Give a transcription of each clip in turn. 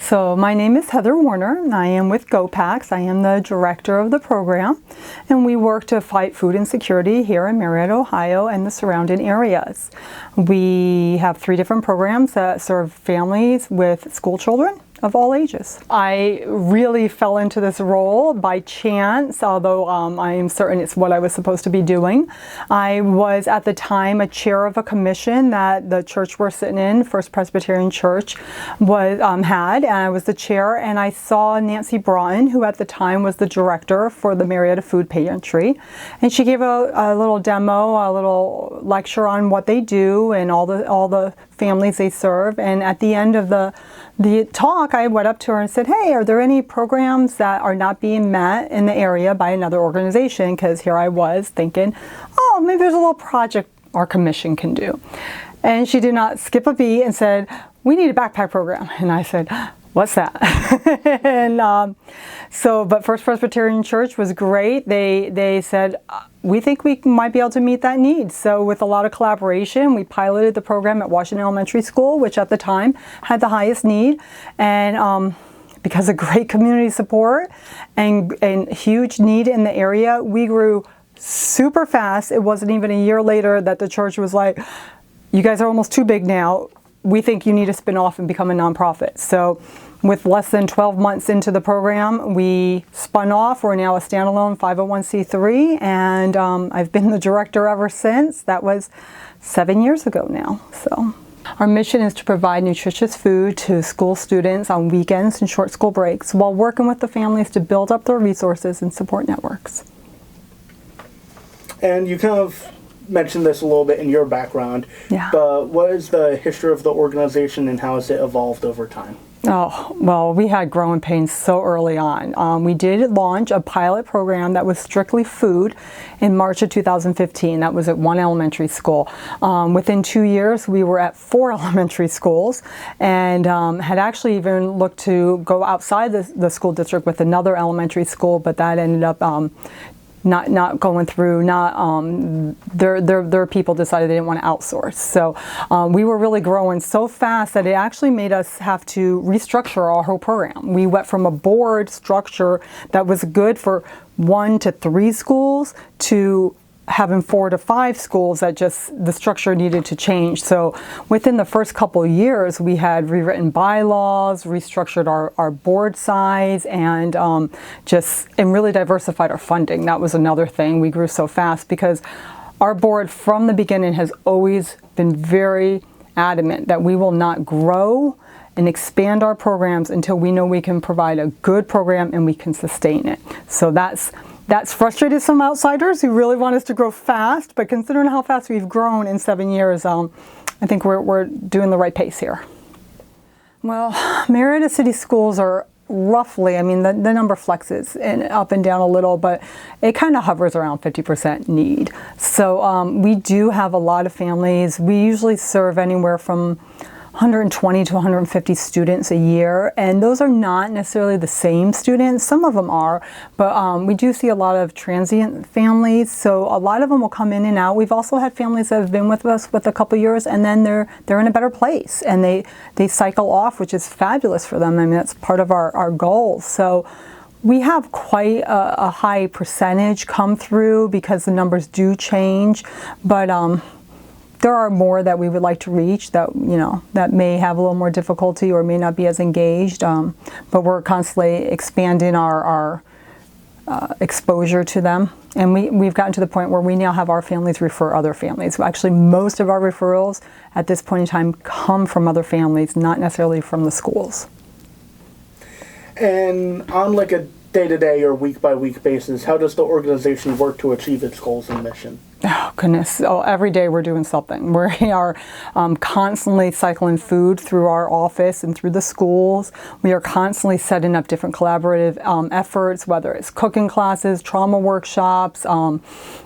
So my name is Heather Warner, and I am with GoPacks. I am the director of the program, and we work to fight food insecurity here in Marietta, Ohio, and the surrounding areas. We have 3 different programs that serve families with school children of all ages. I really fell into this role by chance, although I am certain it's what I was supposed to be doing. I was at the time a chair of a commission that the church we're sitting in, First Presbyterian Church, was had, and I was the chair, and I saw Nancy Broughton, who at the time was the director for the Marietta Food Pantry, and she gave a little demo, a little lecture on what they do and all the families they serve. And at the end of the talk, I went up to her and said, "Hey, are there any programs that are not being met in the area by another organization?" Because here I was thinking, oh, maybe there's a little project our commission can do. And she did not skip a beat and said, "We need a backpack program." And I said, "What's that?" And but First Presbyterian Church was great. They said, "We think we might be able to meet that need." So with a lot of collaboration, we piloted the program at Washington Elementary School, which at the time had the highest need. And because of great community support and huge need in the area, we grew super fast. It wasn't even a year later that the church was like, "You guys are almost too big now. We think you need to spin off and become a nonprofit." So with less than 12 months into the program, we spun off. We're now a standalone 501c3, and I've been the director ever since. That was 7 years ago now. So our mission is to provide nutritious food to school students on weekends and short school breaks while working with the families to build up their resources and support networks. And you kind of mentioned this a little bit in your background, yeah. But what is the history of the organization and how has it evolved over time? Oh, well, we had growing pains so early on. We did launch a pilot program that was strictly food in March of 2015. That was at 1 elementary school. Within 2 years, we were at 4 elementary schools, and had actually even looked to go outside the school district with another elementary school, but that ended up not going through. Their people decided they didn't want to outsource. So we were really growing so fast that it actually made us have to restructure our whole program. We went from a board structure that was good for 1 to 3 schools to having 4 to 5 schools that just the structure needed to change. So within the first couple of years, we had rewritten bylaws, restructured our board size, and really diversified our funding. That was another thing. We grew so fast because our board from the beginning has always been very adamant that we will not grow and expand our programs until we know we can provide a good program and we can sustain it. So that's frustrated some outsiders who really want us to grow fast, but considering how fast we've grown in 7 years, I think we're doing the right pace here. Well, Marietta City Schools are roughly, I mean, the number flexes up and down a little, but it kind of hovers around 50% need. So we do have a lot of families. We usually serve anywhere from 120 to 150 students a year, and those are not necessarily the same students. Some of them are, but we do see a lot of transient families, so a lot of them will come in and out. We've also had families that have been with us with a couple years, and then they're in a better place, and they cycle off, which is fabulous for them. I mean, that's part of our goals. So we have quite a high percentage come through because the numbers do change, but there are more that we would like to reach that, that may have a little more difficulty or may not be as engaged, but we're constantly expanding our exposure to them. And we've gotten to the point where we now have our families refer other families. Actually, most of our referrals at this point in time come from other families, not necessarily from the schools. And on like a day-to-day or week-by-week basis, how does the organization work to achieve its goals and mission? Oh, goodness. Oh, every day we're doing something. We are constantly cycling food through our office and through the schools. We are constantly setting up different collaborative efforts, whether it's cooking classes, trauma workshops,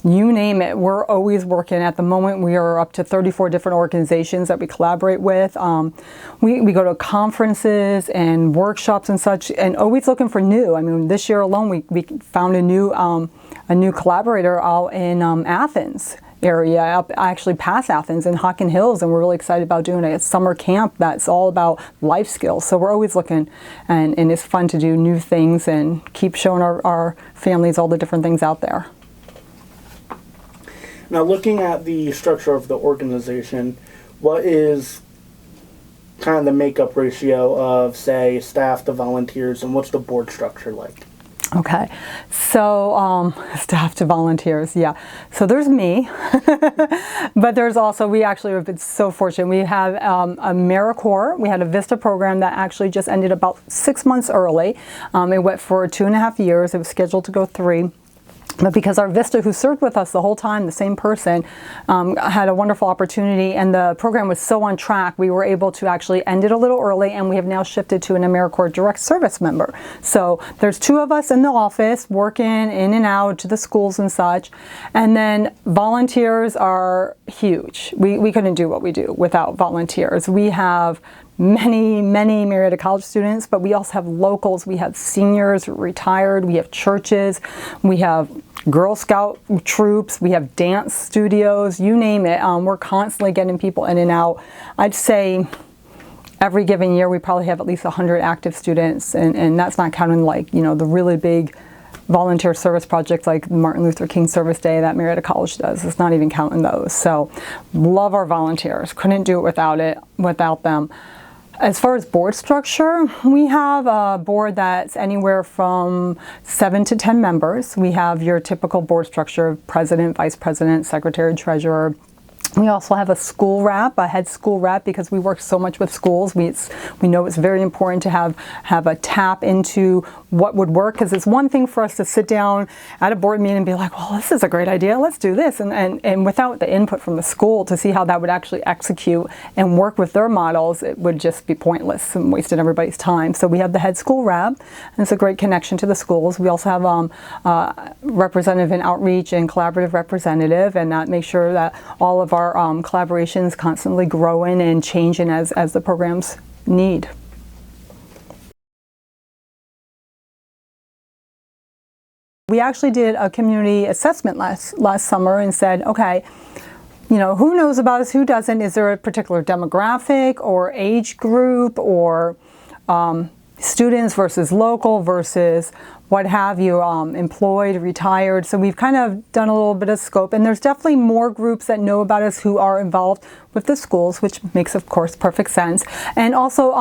you name it. We're always working. At the moment, we are up to 34 different organizations that we collaborate with. We go to conferences and workshops and such, and always looking for new. I mean, this year alone, we found a new collaborator out in Athens. area, up actually past Athens in Hockin Hills, and we're really excited about doing a summer camp that's all about life skills. So we're always looking, and it's fun to do new things and keep showing our families all the different things out there. Now, looking at the structure of the organization, what is kind of the makeup ratio of, say, staff to volunteers, and what's the board structure like? Okay, so staff to volunteers, yeah. So there's me, but there's also, we actually have been so fortunate. We have a AmeriCorps. We had a VISTA program that actually just ended about 6 months early. It went for 2.5 years. It was scheduled to go 3. But because our VISTA, who served with us the whole time, the same person, had a wonderful opportunity, and the program was so on track, we were able to actually end it a little early, and we have now shifted to an AmeriCorps direct service member. So there's 2 of us in the office working in and out to the schools and such. And then volunteers are huge. We couldn't do what we do without volunteers. We have many Marietta College students, but we also have locals. We have seniors, retired, we have churches, we have Girl Scout troops, we have dance studios, you name it. We're constantly getting people in and out. I'd say every given year we probably have at least 100 active students, and that's not counting, like, you know, the really big volunteer service projects like Martin Luther King Service Day that Marietta College does. It's not even counting those. So love our volunteers. Couldn't do it without them. As far as board structure, we have a board that's anywhere from 7 to 10 members. We have your typical board structure: president, vice president, secretary, treasurer. We also have a school rep, a head school rep, because we work so much with schools. We know it's very important to have a tap into what would work, because it's one thing for us to sit down at a board meeting and be like, well, this is a great idea, let's do this. And without the input from the school to see how that would actually execute and work with their models, it would just be pointless and wasting everybody's time. So we have the head school rep, and it's a great connection to the schools. We also have representative in outreach and collaborative representative, and that makes sure that all of our collaborations constantly growing and changing as the programs need. We actually did a community assessment last summer and said, okay, you know, who knows about us, who doesn't? Is there a particular demographic or age group, or students versus local versus what have you, employed, retired? So we've kind of done a little bit of scope, and there's definitely more groups that know about us who are involved with the schools, which makes, of course, perfect sense. And also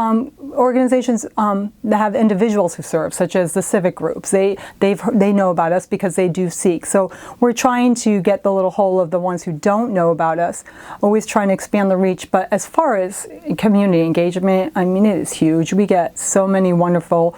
organizations that have individuals who serve, such as the civic groups. They know about us because they do seek. So we're trying to get the little hole of the ones who don't know about us, always trying to expand the reach. But as far as community engagement, I mean, it is huge. We get so many wonderful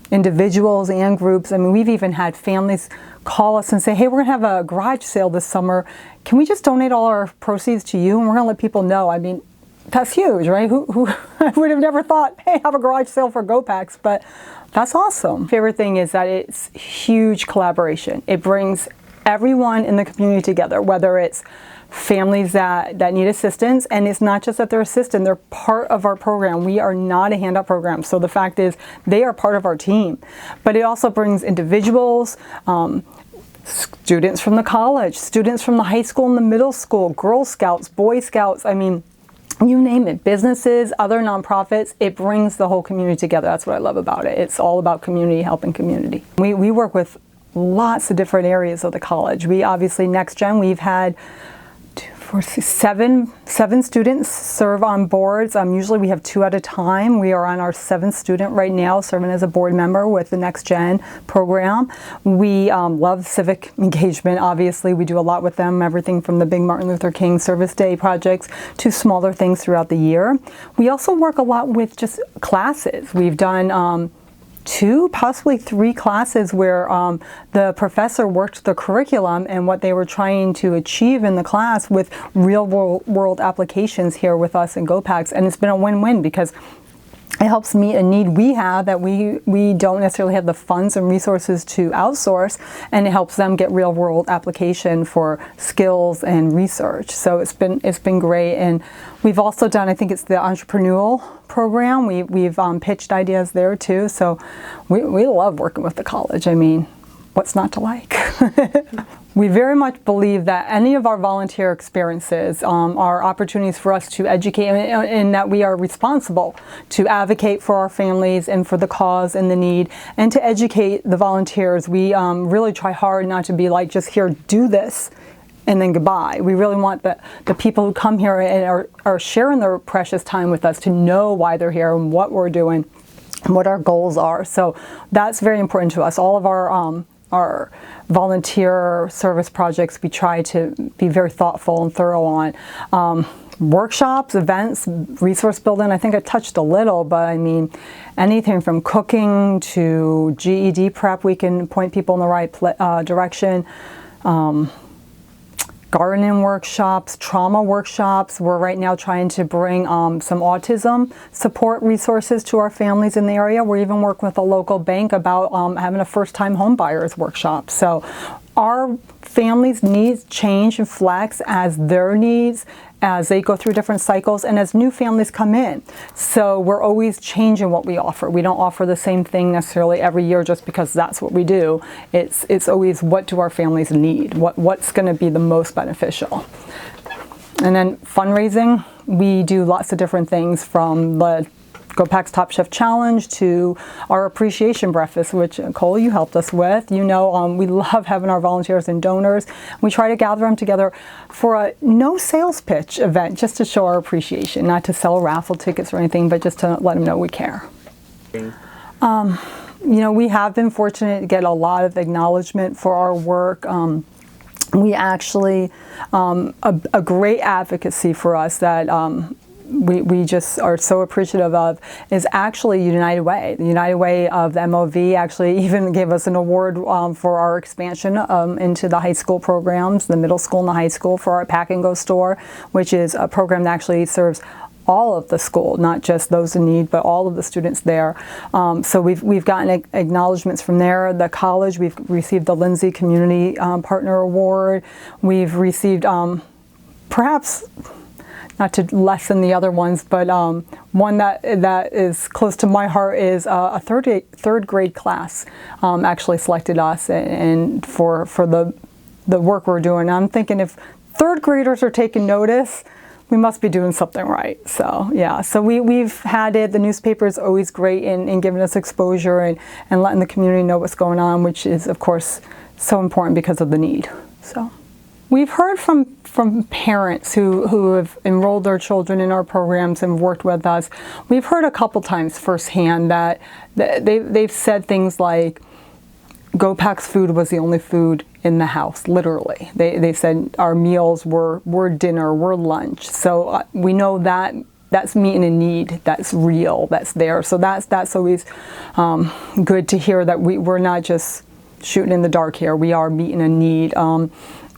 individuals and groups. I mean, we've even had families call us and say, hey, we're gonna have a garage sale this summer. Can we just donate all our proceeds to you? And we're gonna let people know. I mean, that's huge, right? Who I would have never thought, hey, have a garage sale for GoPacks, but that's awesome. Favorite thing is that it's huge collaboration. It brings everyone in the community together, whether it's families that need assistance, and it's not just that they're assistant, they're part of our program. We are not a handout program, so the fact is they are part of our team. But it also brings individuals, students from the college, students from the high school and the middle school, Girl Scouts, Boy Scouts, I mean, you name it, businesses, other nonprofits. It brings the whole community together. That's what I love about it. It's all about community helping community. We work with lots of different areas of the college. We obviously, Next Gen, we've had seven students serve on boards. Usually we have 2 at a time. We are on our 7th student right now, serving as a board member with the Next Gen program. We love civic engagement. Obviously, we do a lot with them, everything from the big Martin Luther King Service Day projects to smaller things throughout the year. We also work a lot with just classes. We've done 2, possibly 3 classes where the professor worked the curriculum and what they were trying to achieve in the class with real world applications here with us in GoPacks. And it's been a win-win because it helps meet a need we have that we don't necessarily have the funds and resources to outsource, and it helps them get real world application for skills and research. So it's been great. And we've also done, I think it's the entrepreneurial program. We've pitched ideas there too. So we love working with the college. I mean, what's not to like? We very much believe that any of our volunteer experiences are opportunities for us to educate, and that we are responsible to advocate for our families and for the cause and the need, and to educate the volunteers. We really try hard not to be like, just here, do this, and then goodbye. We really want the people who come here and are sharing their precious time with us to know why they're here and what we're doing and what our goals are. So that's very important to us. All of our volunteer service projects, we try to be very thoughtful and thorough on. Workshops, events, resource building, I think I touched a little, but I mean, anything from cooking to GED prep, we can point people in the right direction. Gardening workshops, trauma workshops. We're right now trying to bring some autism support resources to our families in the area. We're even working with a local bank about having a first-time home buyers workshop. So our families' needs change and flex as their needs, as they go through different cycles, and as new families come in. So we're always changing what we offer. We don't offer the same thing necessarily every year just because that's what we do. It's always, what do our families need? What's going to be the most beneficial? And then fundraising, we do lots of different things, from the GoPacks Top Chef Challenge to our appreciation breakfast, which Cole, you helped us with. You know, we love having our volunteers and donors. We try to gather them together for a no sales pitch event, just to show our appreciation, not to sell raffle tickets or anything, but just to let them know we care. You know, we have been fortunate to get a lot of acknowledgement for our work. We actually, a great advocacy for us that we just are so appreciative of is actually United Way. The United Way of the MOV actually even gave us an award for our expansion into the high school programs, the middle school and the high school, for our Pack and Go store, which is a program that actually serves all of the school, not just those in need, but all of the students there. So we've gotten acknowledgments from there. The college, we've received the Lindsay Community Partner Award. We've received perhaps, not to lessen the other ones, but one that is close to my heart is a third grade class actually selected us and for the work we're doing. I'm thinking, if third graders are taking notice, we must be doing something right. So yeah, so we've had it. The newspaper is always great in giving us exposure and letting the community know what's going on, which is of course so important because of the need. So we've heard from parents who have enrolled their children in our programs and worked with us. We've heard a couple times firsthand that they've said things like, GoPacks food was the only food in the house, literally. They said our meals were dinner, were lunch. So we know that that's meeting a need, that's real, that's there. So that's always good to hear, that we're not just shooting in the dark here. We are meeting a need.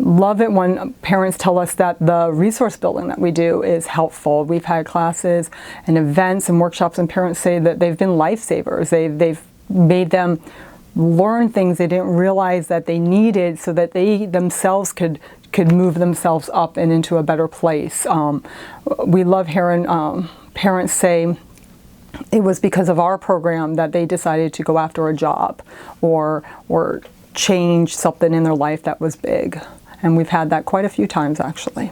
Love it when parents tell us that the resource building that we do is helpful. We've had classes and events and workshops, and parents say that they've been lifesavers. They've made them learn things they didn't realize that they needed, so that they themselves could move themselves up and into a better place. We love hearing parents say it was because of our program that they decided to go after a job or change something in their life that was big. And we've had that quite a few times, actually.